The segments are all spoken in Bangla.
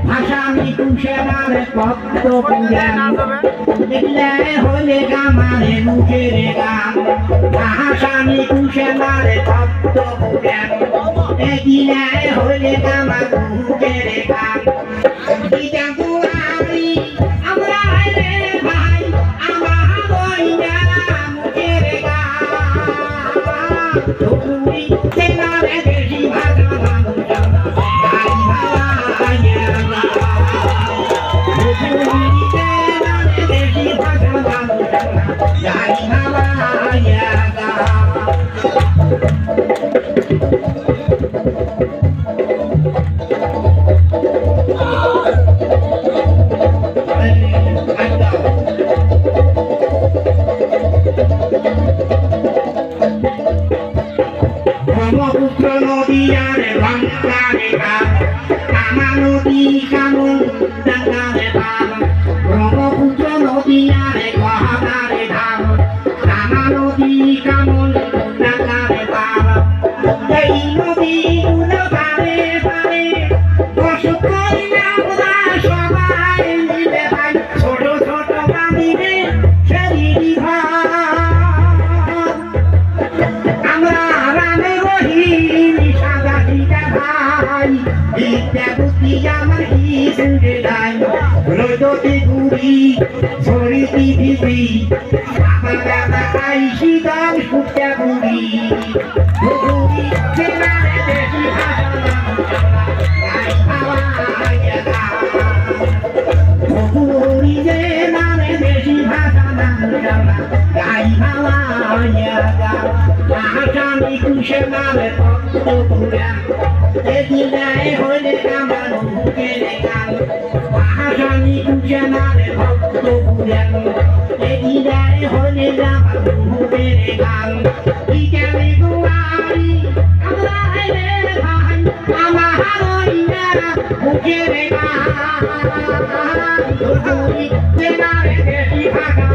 ভাষামি কুশেনার পত্র পুরাণ দেখলে হলে গামারে মুখের গান ভাষামি কুশেনার পত্র পুরাণ দেখলে হলে গামার মুখের গান আমরা রে ভাই আমার বইনা মুখের গান তুমি চেনারে বেশি ভাষা মানুষ ব্রহ্মপুত্র নদী আর গঙ্গারে ঘাট কামা নদী কানুন গঙ্গারে ভাব ব্রহ্মপুত্র নদী আর গঙ্গারে ধাম কামা নদী কানুন গঙ্গারে ভাব এই নদী গুলো পারে পারে বসত করি আমরা সবাই মিলে ভাই ছোট ছোট বাড়িতে সেদিনই ঘর আমরা রামে রহিমি সাদা সিটা ভাই বিদ্যা বুদ্ধি আমার হিসেবে নাই রোদতে ঘুরি ছড়িতি ভিজি আমার দাদা আইসি গান সুটা ঘুরি ঘুরি চেনারে বেশি ভাষা ঘুরি যে নামে বেশি ভাষা গাই ভালা ভাষামি কুশেনারে পত্র পুরাণ এদিনে হইলে আমার মুখের গান ভাষামি কুশেনারে পত্র পুরাণ এদিনে হইলে আমার মুখের গান বিজ্ঞানী গুয়ারি আমরা রে ভাই আমার হইনা মুখের গান চেনারে বেশি ভাষা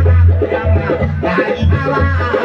গাই ভালা